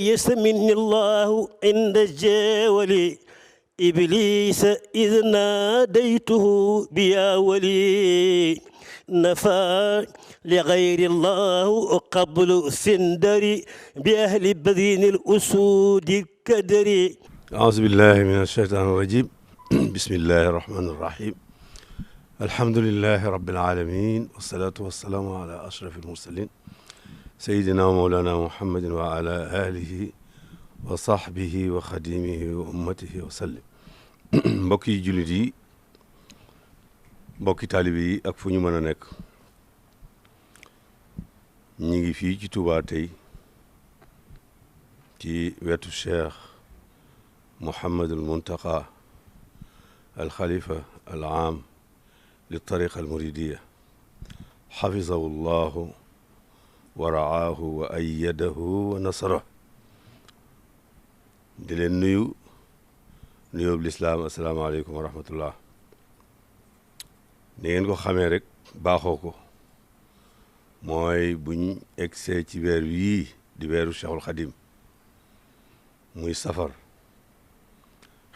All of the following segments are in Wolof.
يسمني الله عند الجاول إبليس إذ ناديته بيا ولي نفى لغير الله قبل سندري بأهل بذين الأسود الكدري. أعوذ بالله من الشيطان الرجيم. بسم الله الرحمن الرحيم. الحمد لله رب العالمين والصلاة والسلام على أشرف المرسلين سيدنا ومولانا محمد وعلى آله وصحبه وخديمه وأمته وسلم. mbokki jullit yi mbokki taalibe yi ak fu ñu mën a nekk ñi ngi fii ci Touba tey ci wetu Cheikh Mouhamadul Muntaqa al Khalifa al aam li tariqa al muridiya xafizahu llahu wa raahu wa ayyadahu wa nasarahu. di leen nuyu nuyób lislaam asalaamaaleykum wa rahmatullah. ni ngeen ko xamee rek baaxoo ko mooy buñ egsee ci weer yii di weeru Cheikhul Khadim muy safar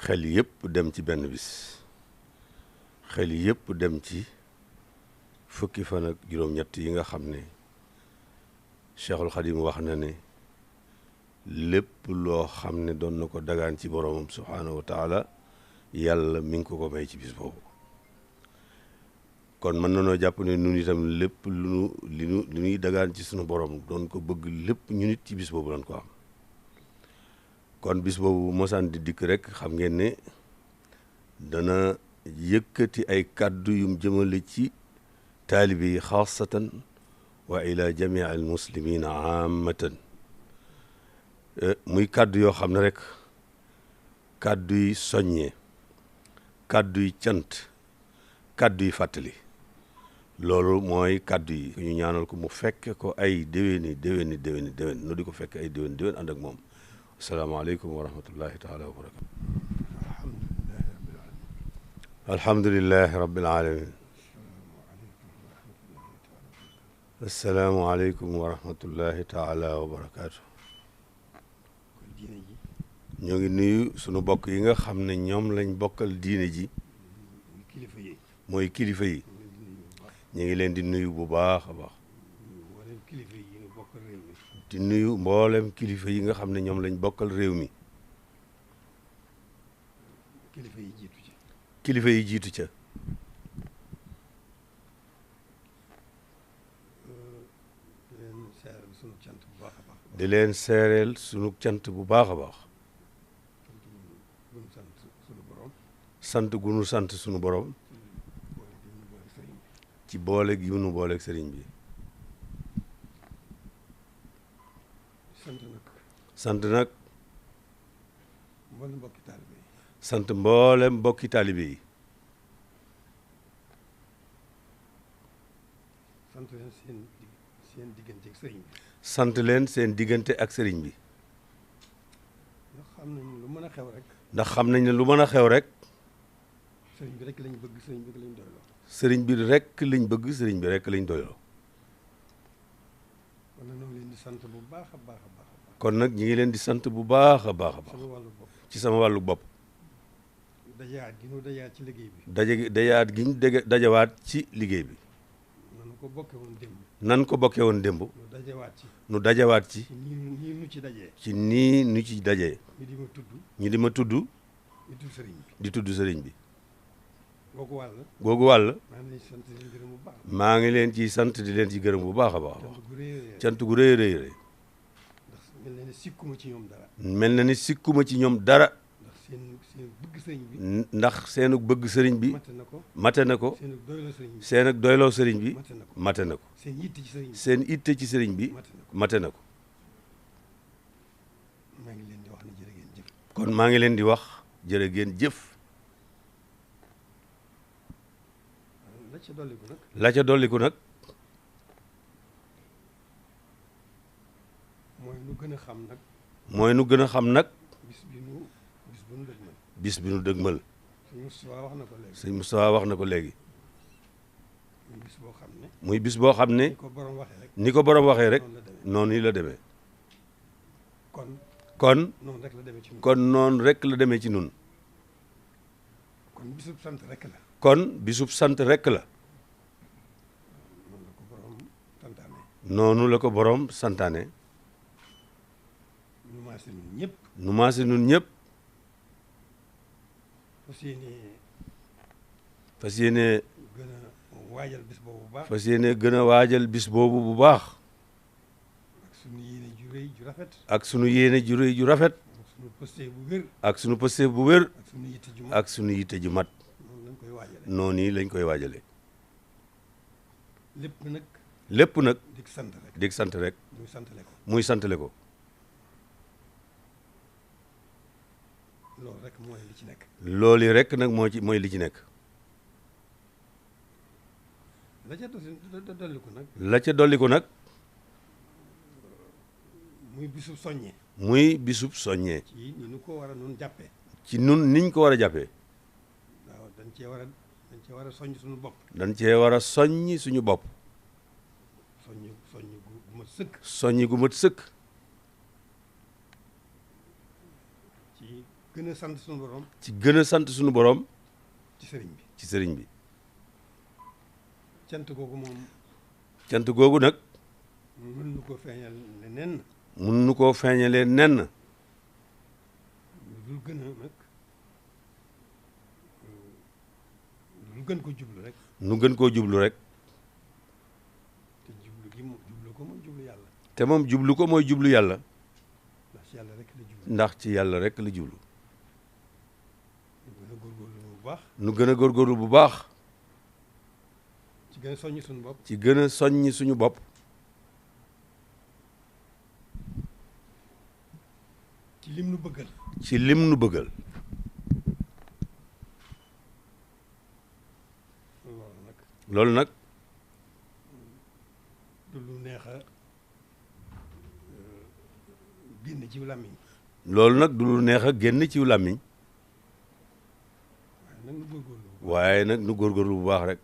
xel yëpp dem ci benn bis, xel yëpp dem ci fukki fan ak juróom-ñett yi nga xam ne Cheikhul Khadim wax na ne lépp loo xam ne doon na ko dagaan ci boromam subhaanahu wa taala yàlla mi ngi ko may ci bis boobu. kon mën na noo jàpp ne nun itam lépp lu ñuy dagaan ci sunu borom doon ko bëgg lépp ñu nit ci bis boobu lañ ko am. kon bis boobu mosaan di dikk rek xam ngeen ne dana yëkkati ay kàddu yum jëmale ci taalibe yi xaasatan wa ila jamii al muslimina aamatan. muy kàddu yoo xam ne rek kàddu yi soññee, kàddu yi cant, kàddu yi fàttali, loolu mooy kàddu yi ñu ñaanal ko mu fekke ko ay déwéni nu di ko fekk ay déwén ànd ak moom. asalaamaaleykum wa rahmatullahi taala wa barakatu. alhamdulilahi rabbil alamin. asalaamualeykum wa rahmatullahi taala wa barakatu. ñoo ngi nuyu sunu bokk yi nga xam ne ñoom lañ bokkal diine ji mooy kilifa yi ñu ngi leen di nuyu bu baax a baax di nuyu mboolem kilifa yi nga xam ne ñoom lañ bokkal réew mi kilifa yi jiitu ca di leen seereel sunu cant bu baax a baax sant gu nu sant sunu borom ci boole gi nu booleeg sëriñ bi. sant nag sant mboolem mbokki taalibe yi. sant leen seen diggante ak sëriñ bi. ndax xam nañ ne lu mën a xew rek. sëriñ bi rek lañ bëgg, sëriñ bi lañ doyloo. sëriñ bi rek lañ bëgg, sëriñ bi rek lañ doyloo. kon nag ñu ngi leen di sant bu baax a baax a baax. kon nag ñu ngi leen di sant bu baax a baax a baax. ci sama wàllu bopp. dajawaat gi ñu dajawaat ci liggéey bi. dajawaat gi ñu dajawaat ci liggéey bi. nan ko bokkee woon démb. nan ko bokkee woon démb. nu dajawaat ci. nii nu ci dajee. ci nii nu ci dajee. ñu di ma tudd. di tudd sëriñ bi. googu wàll. maa ngi leen ciy sant di leen ci gërëm bu baax a baax. cant gu rëy rëy rëy. mel na ni sikkuma ci ñoom dara. ndax seenu bëgg sëriñ bi mate na ko. seen ak doyloo sëriñ bi mate na ko. seen itte ci sëriñ bi mate na ko. kon maa ngi leen di wax jërë ngeen jëf. la ca dolliku nag mooy nu gën a xam nag bis bi nu dëgmal. sëñ Moustapha wax na ko léegi. muy bis boo xam ne ni ko borom waxee rek noonu la demee. kon noonu rek la demee ci ñun. kon noonu rek la demee ci nun kon bisub sant rek la. kon bisub sant rek la. noonu la ko borom santaane. noonu la ko borom santaane. nu maase ñun ñëpp. nu maase nun ñëpp. fas yéene gën a waajal bis boobu bu baax. fas yéene gën a waajal bis boobu bu baax. ak sunu yéene ju rëy ju rafet. ak sunu yéene ju rëy ju rafet. ak sunu pëste bu wér. ak sunu pëste bu wér. ak sunu yitte ju mat. ak sunu yitte ju mat. noonu lañ koy waajale. noonu yi lañ koy waajale. lépp nag. lépp nag. dig sant rek. dig sant rek. muy santale ko. muy santale ko. loolu rek mooy li ci nekk. loolu rek nag mooy li ci nekk. la ca dolliku nag. la ca dolliku nag. muy bisub soññee. muy bisub soññee. ci ni ñu ko war a nun jàppee. ci nun niñ ko war a jàppee. waaw dañ cee war a soññ suñu bopp. dañ cee war a soññi suñu bopp. soññ gu mat sëkk. soññi gu mat sëkk. ci gën a sant suñu borom. ci gën a sant suñu borom. ci sëriñ bi. ci sëriñ bi. cant googu moom. cant googu nag. mën nu koo feeñal nen. mun nu koo feeñalee nenn. lu gën a nag lu gën ko jublu rek. nu gën koo jublu rek. te jublu gi moom jublu ko mooy jublu yàlla. te moom jublu ko mooy jublu yàlla. ndax ci yàlla rek la jublu. ndax ci yàlla rek la jublu. nu gën a góorgóorlu bu baax. nu gën a góorgóorlu bu baax. ci gën a soññ suñu bopp. ci gën a soññi suñu bopp. ci lim nu bëggal. ci lim nu bëggal. loolu nag. du lu neex a génn ci làmmiñ. loolu nag du lu neex a génn ci làmmiñ. waaye nag nu góorgóorlu. waaye nag nu góorgóorlu bu baax rek.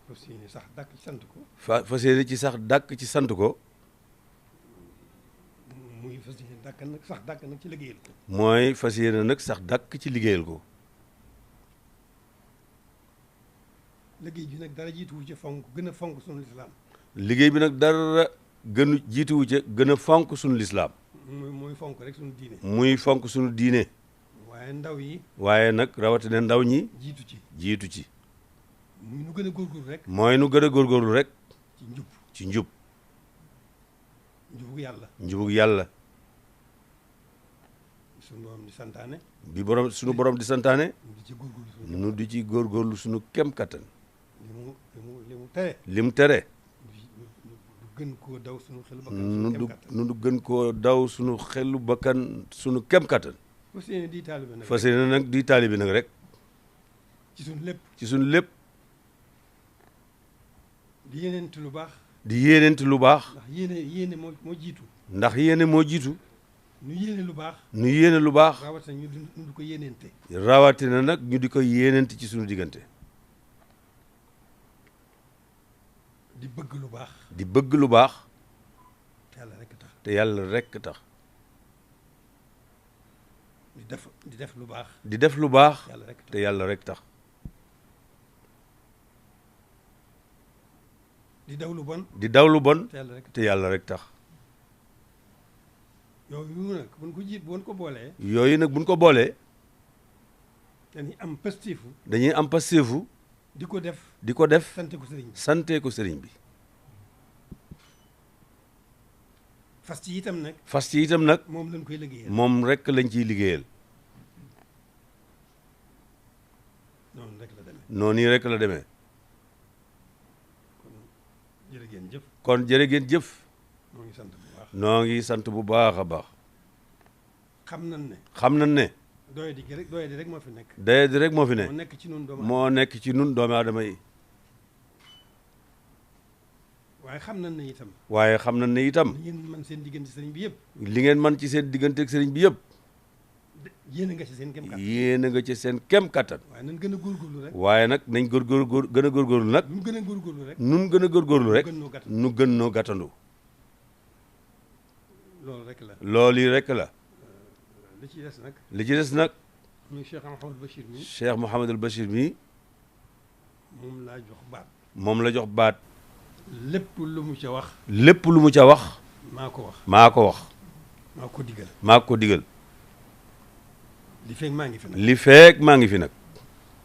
fas yéene sax dàkk ci sant ko. fas yéene ci sax dàkk ci sant ko. muy fas yéene dàkk nag sax dàkk nag ci liggéeyal ko. mooy fas yéene nag sax dàkk ci liggéeyal ko. liggéey bi nag dara jiituwu ci fonk gën a fonk sunu lislaam. liggéey bi nag dara gënu jiituwu ca gën a fonk sunu lislaam. muy fonk rek sunu diine. muy fonk sunu diine. waaye ndaw yi. waaye nag rawatina ndaw ñi. jiitu ci. jiitu ci. muy nu gën a góorgóorlu rek. mooy nu gën a góorgóorlu rek. ci njub. ci njub. njubug yàlla. njubug yàlla. sunu borom di santaane. sunu borom di santaane. nu di ci góorgóorlu sunu. nu di ci góorgóorlu sunu kem kattan. li mu tere. lim tere. nu gën koo daw sunu xelu bakkan. nu gën koo daw sunu xelu bakkan sunu kem kattan. fas yéene di taalibe nag. fas yéene nag di taalibe nag rek. ci sunu lépp. ci sunu lépp. di yéeneent lu baax. di yéeneent lu baax. ndax yéene moo jiitu. ndax yéene moo jiitu. nu yéene lu baax. nu yéene lu baax. rawatina ñu di ko yéeneente. rawatina nag ñu di ko yéeneente ci sunu diggante. di bëgg lu baax. di bëgg lu baax. te yàlla rek tax. te yàlla rek tax. di def lu baax. di def lu baax. yàlla rek tax. te yàlla rek tax. di daw lu bon. di daw lu bon. te yàlla rek tax. te yàlla rek tax. yooyu nag buñ ko boolee. yooyu nag buñ ko boolee. dañuy am pasteefu. dañuy am pasteefu. di ko def. di ko def. sante ko sëriñ bi. sante ko sëriñ bi. fas ci itam nag. fas ci itam nag. moom lañ koy liggéeyal. moom rek lañ ciy liggéeyal. noonu rek la demee. noonu rek la demee. kon jërë ngeen jëf. kon jërë ngeen jëf. noo ngi sant bu baax. noo ngi sant bu baax a baax. xam nañ ne. xam nañ ne. doyadi rek moo fi nekk. doyadi rek moo fi ne. moo nekk ci nun doomu. moo nekk ci nun doomu aadama yi. waaye xam nañ ne itam. waaye xam nañ ne itam. li ngeen mën seen diggante sëriñ bi yëpp. li ngeen mën ci seen diggante ak sëriñ bi yëpp. yéen a nga ci seen kem kattan. yéen a nga ci seen kem kattan. waaye nañ gën a góorgóorlu rek. waaye nag nañ gën a góorgóorlu nag. nun gën a góorgóorlu rek. nun gën a góorgóorlu rek. nu gën noo gàttandu. nu gën noo gàttandu. loolu rek la. loolu yi rek la. li ci des nag. li ci des nag. muy Cheikh Mouhamadul Bachir mi. Cheikh Mouhamadul Bachir mi. moom laa jox baat. moom la jox baat. lépp lu mu ca wax. lépp lu mu ca wax. maa ko wax. maa ko wax. maa ko digal. maa ko digal. li feeg maa ngi fi nag. li feeg maa ngi fi nag.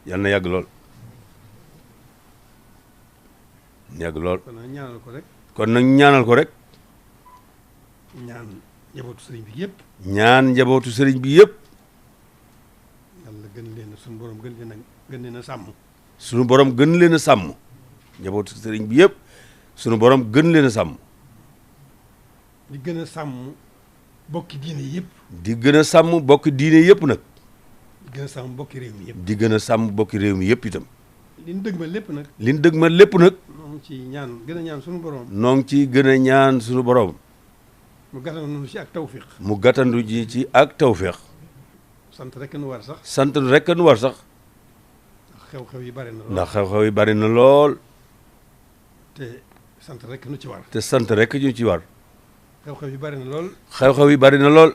yal na yàgg lool. yàgg lool. kon nag ñaanal ko rek. kon nag ñaanal ko rek. ñaan njabootu sëriñ bi yëpp. ñaan njabootu sëriñ bi yëpp. yàlla gën leen suñu borom gën leen a sàmm. suñu borom gën leen a sàmm. njabootu sëriñ bi yëpp. suñu borom gën leen a sàmm. di gën a sàmm bokki diine yëpp. di gën a sàmm bokki diine yëpp nag. di gën a sàmm bokki réew mi yëpp. di gën a sàmm bokki réew mi yëpp itam. li ñu dëgg ma lépp nag. li ñu dëgg ma lépp nag. noo ngi ci ñaan gën a ñaan suñu borom. noo ngi ciy gën a ñaan suñu borom. mu gàttandu ci ak tawféex. mu gàttandu ji ci ak tawféex. sant rek nu war sax. sant rek nu war sax. ndax xew-xew yi bari na lool. ndax xew-xew yi bari na lool. te sant rek nu ci war. te sant rek ñu ci war. xew-xew yi bari na lool. xew-xew yi bari na lool.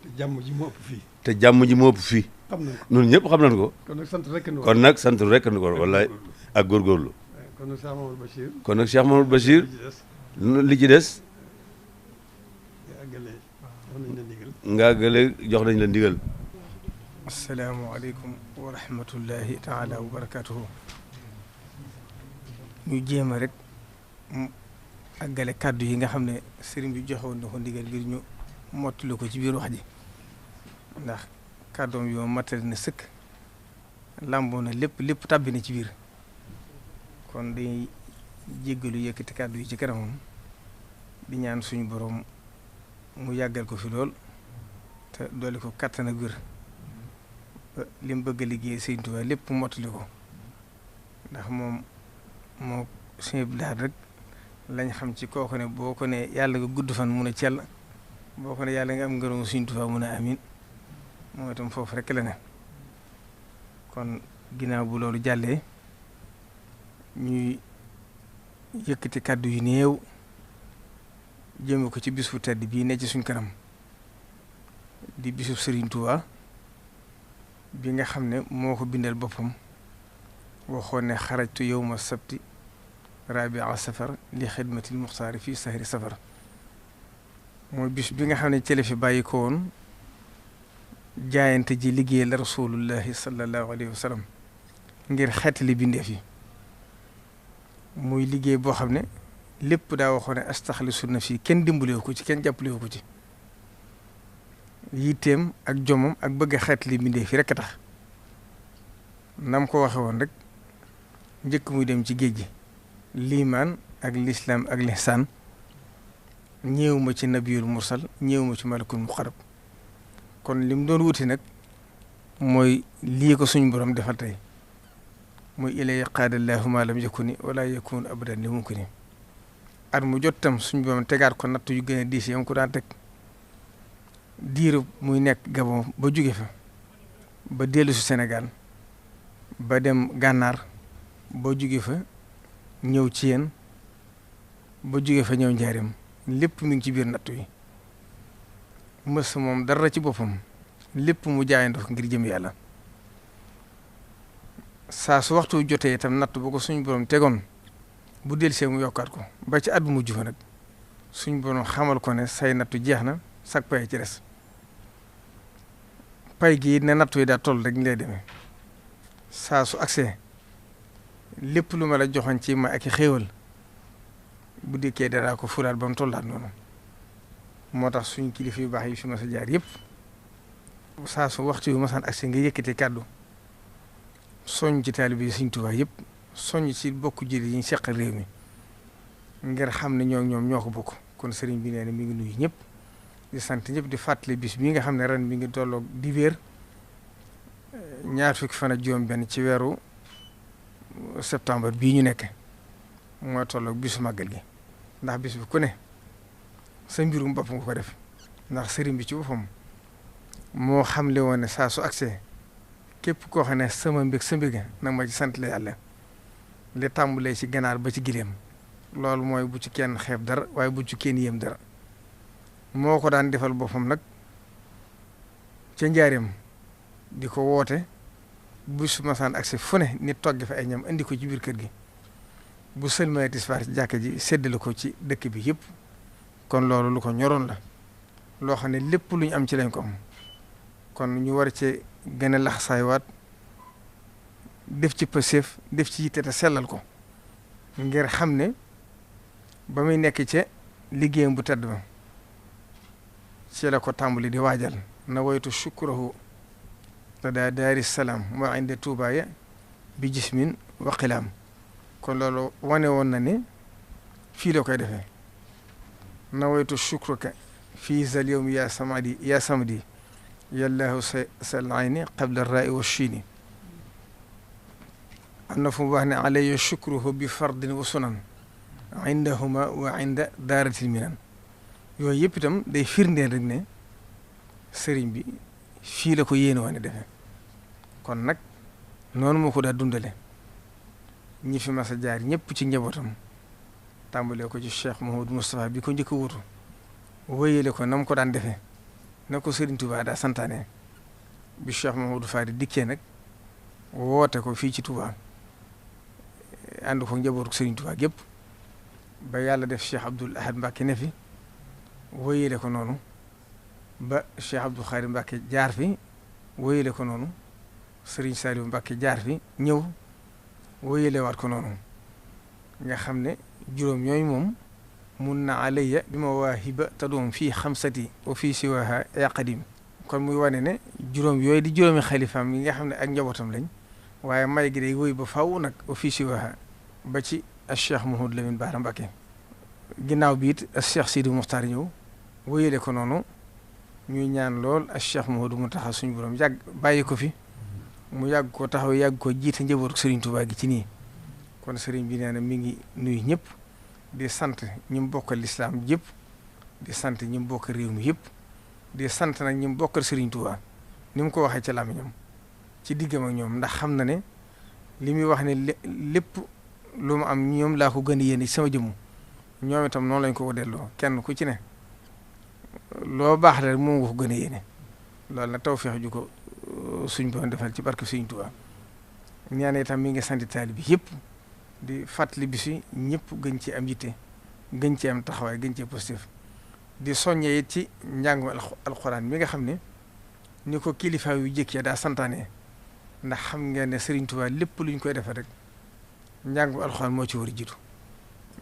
te jàmm ji moo ëpp fii. te jàmm ji moo ëpp fii. xam nañ ko ñun ñëpp xam nañ ko. kon nag sant rek nu war. kon nag sant rek nu war wallaay ak góorgóorlu. kon nag Cheikh Mamadou Bachir. kon nag Cheikh Mamadou Bachir. li ci des. nga àggale jox nañ la ndigal. asalaamaaleykum wa rahmatullahi taala wa barakatuhu. ñu jéem a rek mu àggale kàddu yi nga xam ne sëriñ bi joxewoon na ko ndigal ngir ñu mottali ko ci biir wax ji ndax kàddoom yoo matali na sëkk làmboo na lépp tàbbi na ci biir kon dañuy jéggalu yëkkati kàddu yi ci kanamam di ñaan suñu borom mu yàggal ko fi lool te doole ko kattan ak wér li mu bëgg a liggéey Sëriñ Tuubaa lépp mottali ko ndax moom moo suñu bilaat rek lañ xam ci kooku ne boo ko ne yàlla nga gudd fan mun a cell boo ko ne yàlla nga am ngërëmu Sëriñ Tuubaa mun a amin moom itam foofu rek la ne kon ginnaaw bu loolu jàllee ñuy yëkkati kàddu yu néew jëme ko ci bis bu tedd bii ne ci suñ kanam di bisub Sëriñ Tuubaa bi nga xam ne moo ko bindal boppam waxoon ne xarajtu yawma sabti rabia safar li xidmatil muxtaari fii sahri safar mooy bis bi nga xam ne cële fi bàyyi ko woon jaayante ji liggéey la rasulullahi sallallahu alayhi wa sallam ngir xeetali bindeef yi muy liggéey boo xam ne lépp daa waxoon ne astaxlisu nafsi kenn dimbalewu ko ci kenn jàppalewu ko ci yitteem ak jomam ak bëgg a xeetali bindeef yi rekk a tax nam ko waxe woon rek njëkk muy dem ci géej gi liimaan ak lislaam ak lihsaan ñëwuma ci nabiyul mursal ñëwuma ci malakul muqarrab kon li mu doon wuti nag mooy lii ko suñ borom defal tey muy ilay qaadallahu ma lam yakuni wala yakun abadan li mumkini at mu jot tam suñ borom tegaat ko natt yu gën a diis yam ko daan teg diiru muy nekk Gabon ba jóge fa ba dellu si Sénégal ba dem gànnaar ba jóge fa ñëw ci yéen ba jóge fa ñëw njaarim lépp mi ngi ci biir nattu yi mës moom dara ci boppam lépp mu jaayandoo ngir jëm yàlla saa su waxtu jotee itam natt bu ko suñ borom tegoon bu delsee mu yokkaat ko ba ci at bu mujj fa nag suñ borom xamal ko ne say nattu jeex na sag pay ci des pay gi ne nattu yi daa toll rek ñu lay demee saa su agsee lépp lu ma la joxoon ci ma ak i xéewal bu dikkee daraa ko fulaat ba mu tollaat noonu moo tax suñ kilifa yu baax yi fi ma sa jaar yëpp saa su waxtu yu masaan agsee nga yëkkati kàddu soññ ci taalibe yi Sëriñ Tuubaa yëpp soññ ci bokk jëli yi ñu seqal réew mi ngir xam ne ñoom ñoo ko bokk kon sëriñ bi nee na mi ngi nuyu ñëpp di sant ñëpp di fàttali bis bii nga xam ne ren mi ngi tolloog dibéer ñaar fukki fan ak juróom-benn ci weeru septembre bii ñu nekk mooy tolloog bisu màggal gi ndax bis bi ku ne sa mbirum bopp nga ko def ndax sëriñ bi ci boppam moo xamle woon ne saa su agsee képp koo xam ne sama mbég sa mbég nag ma ci sant la yàlla li tàmbalee ci ganaar ba ci gileem loolu mooy bu ci kenn xeeb dara waaye bu ci kenn yéem dara moo ko daan defal boppam nag ca njaareem di ko woote bu su masaan agsi fu ne nit togg fa ay ñam indi ko ci biir kër gi bu sëlmay tisbaar ci jàkka ji séddale ko ci dëkk bi yëpp kon loolu lu ko ñoroon la loo xam ne lépp lu ñu am ci lañ ko am kon ñu war ci gën a laxasaaywaat def ci pëseef def ci yitte te sellal ko ngir xam ne ba muy nekk ca liggéeyam bu tedd ba ci la ko tàmbali di waajal na waytu shukrahu te daa daari salaam moo inde tuubaaya bi jismin wa qilaam kon loolu wane woon na ne fii la koy defee na waytu shukruka fii zal yawmi yaa samadi yallaahu sal ayni qabla rai wa chiini am na fu mu wax ne alayya shukruhu bi fardin wa sunan indahuma wa inda daaratil minan yooyu yëpp itam day firndeel rek ne sëriñ bi fii la ko yéene woon defee kon nag noonu moo ko daa dundale ñi fi mas a jaar ñëpp ci njabootam tàmbalee ko ci Cheikh Mouhamadou Moustapha bi ko njëkk a wutu wéyale ko na mu ko daan defee na ko Sëriñ Touba daa santaane bi Cheikh Mouhamadou Fadi dikkee nag woote ko fii ci Touba ànd ko njabootu Sëriñ Touba gépp ba yàlla def Cheikh Abdoul Ahad Mbacké ne fi wéyale ko noonu ba Cheikh Abdou Khari Mbacké jaar fi wéyale ko noonu Serigne Saliou Mbacké jaar fi ñëw wéyale waat ko noonu nga xam ne juróom ñooyu moom mun na alayya bi ma waahiba tadoom fii xamsati wa fii siwaha ya qadim kon muy wane ne juróom yooyu di juróomi xalifaam yi nga xam ne ak njabootam lañ waaye may gi day wéy ba faw nag wa fii siwaha ba ci ak Cheikh Mouhamadou Lamine Bara Mbacké ginnaaw bi it ak Cheikh Sidi Muxtaar ñëw wéyale ko noonu ñuy ñaan lool ak Cheikh Mouhamadou Mountakha suñu borom yàgg bàyyi ko fi mu yàgg ko taxaw yàgg ko jiite njabootu Serigne Touba gi ci nii kon Serigne bi nee na mi ngi nuyu ñëpp di sant ñi mu bokkal lislaam yëpp di sant ñi mu bokkal réew mi yëpp di sant nag ñi mu bokkal Serigne Touba ni mu ko waxee ca làmmiñam ci diggam ak ñoom ndax xam na ne li muy wax ne lépp lu mu am ñoom laa ko gën a yéene sama jëmm ñoom itam noonu lañ ko delloo kenn ku ci ne loo baax la moom nga ko gën a yéene loolu nag tawfeex ju ko suñ boon defal ci barke Sëriñ Tuubaa ñaan itam mi ngi sant taalibe bi yëpp di fàttali bis yi ñëpp gën ci am yitte gën ci am taxawaay gën ci positif di soññee it ci njàngum alxuraan mi nga xam ne ni ko kilifa yu jëkk ya daa santaane ndax xam ngeen ne Sëriñ Tuubaa lépp luñ koy defee rek njàngum alxuraan moo ci war a jiitu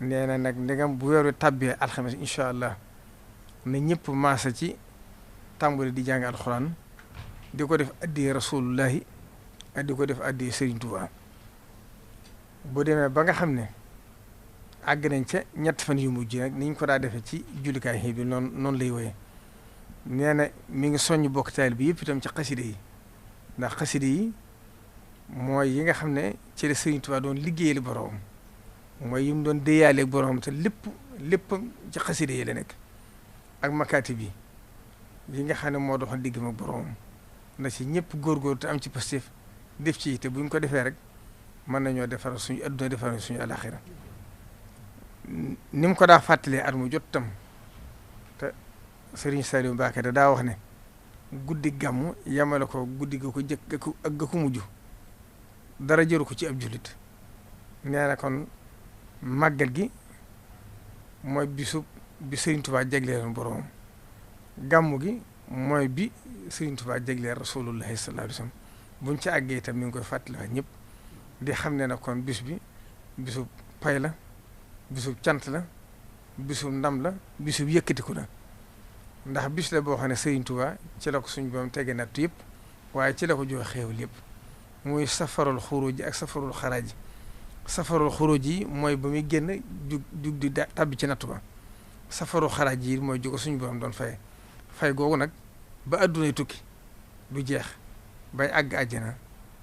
nee na nag ndegam bu weeru tàbbee alxames incha allah na ñëpp maasa ci tàmbali di jàng alxuraan di ko def addi rasulullahi ak di ko def addi Serigne Touba bu demee ba nga xam ne àgg nañ ca ñett fan yu mujj nag ni ñu ko daa defee ci jullikaay xëy bi noonu lay woyee nee na mi ngi soññ bokk taal bi yëpp itam ci xaside yi ndax xaside yi mooy yi nga xam ne ci la Serigne Touba doon liggéeyal boroom mooy yi mu doon déyaaleeg boroom te lépp ci xaside yi la nekk ak makaati bi yi nga xam ne moo doxal digg ak boroom na ci ñëpp góorgóor te am ci pastif def ci te buñ ko defee rek mën nañoo defar suñu adduna defar suñu alaxira ni mu ko daa fàttalee at mu jot tam te Serigne Saliou Mbacké da daa wax ne guddi gàmm yamale ko guddi ga ko jëkk ak ga ko mujj dara jëru ko ci ab jullit nee na kon màggal gi mooy bi Serigne Touba jagleeloon boroomam gàmmu gi mooy bi Serigne Touba jagleel rasulullahi sallallahu alayhi wasallam buñ ci àggee itam mi ngi koy fàttaliwaat ñëpp di xam ne nag kon bis bi bisub pay la bisub cant la bisub ndam la bisub yëkkatiku la ndax bis la boo xam ne Serigne Touba ci la ko suñ boom tege natt yëpp waaye ci la ko jox xéewal yëpp muy safarul xuruj ak safarul xaraaj safarul xuruj yi mooy ba muy génn jug di tabbi ci nattu ba safaru xaraaj yi mooy jóge suñu borom doon fay googu nag ba addunay tukki du jeex bay àgg àjjana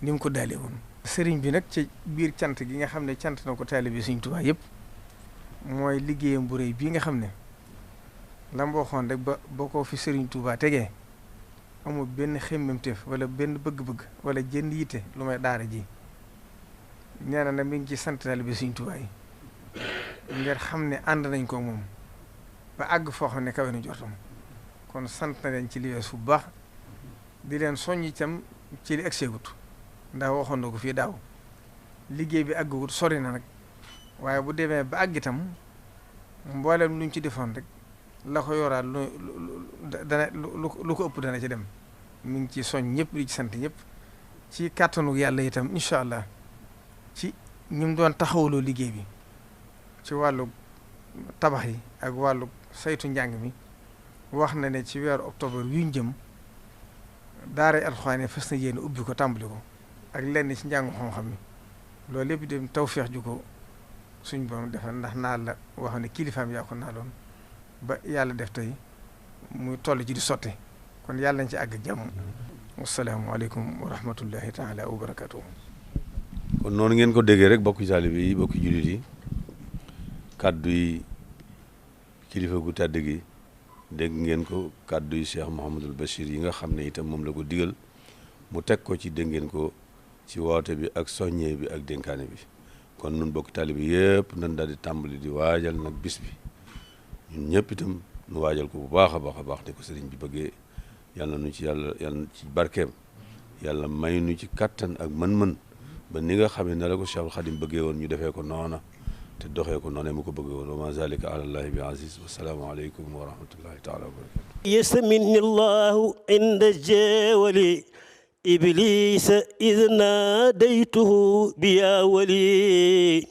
ni mu ko daalee woon sëriñ bi nag ci biir cant gi nga xam ne cant na ko taalibe Sëriñ Tuubaa yëpp mooy liggéeyam bu rëy bii nga xam ne lam waxoon rek ba boo ko fi Sëriñ Tuubaa tegee amul benn xemmemteef wala benn bëgg-bëgg wala jënd yitte lu may daara ji nee na nag mi ngi ci sant taalibe Sëriñ Tuubaa yi ngir xam ne ànd nañ ko moom ba àgg foo xam ne kawe na jortam kon sant na leen ci li wees bu baax di leen soññ itam ci li egseegut ndax waxoon na ko fii daaw liggéey bi àggagut sori na nag waaye bu demee ba àgg itam mboolem luñ ci defoon rek la ko yoraat lu ko ëpp dana ci dem mi ngi ci soñ ñëpp di ci sant ñëpp ci kàttanu yàlla itam incha allah ci ñu doon taxawaloo liggéey bi ci wàllu tabax yi ak wàllu saytu njàng mi wax na ne ci weeru octobre wi ñu jëm daara alxuraan fas na yéene ubbi ko tàmbali ko ak lenn ci njàngu xam-xam mi loolu lépp dem tawfeex ju ko suñ borom defal ndax naa la wax ne kilifaam yaa ko naaloon ba yàlla def tey muy toll ci di sotti kon yàlla nañ ci àgg jàmm. wasalaamualeykum wa rahmatullahi taala wa barakatuhu. kon noonu ngeen ko déggee rek bokki taalibe yi bokki jullit yi kàddu yi kilifa gu tàdd gi dégg ngeen ko kàddu yi Cheikh Mouhamadul Bachir yi nga xam ne itam moom la ko digal mu teg ko ci dégg ngeen ko ci woote bi ak soññee bi ak dénkaane bi kon nun bokki taalibe yëpp nan daal di tàmbali di waajal nag bis bi ñun ñëpp itam nu waajal ko bu baax a baax a baax ne ko sëriñ bi bëggee yàlla nu ci yàlla ci barkeem yàlla may nu ci kattan ak mën-mën ba ni nga xam ne na la ko Cheikhul Khadim bëggee woon ñu defee ko noona te doxee ko noonu mu ko bëggee woon wa ma zalika ala allahi bi aziz wasalaamu aleykum wa rahmatullahi taala wa barakatu yasmini llahu inda jeewali iblisa id naadaytuhu biya wali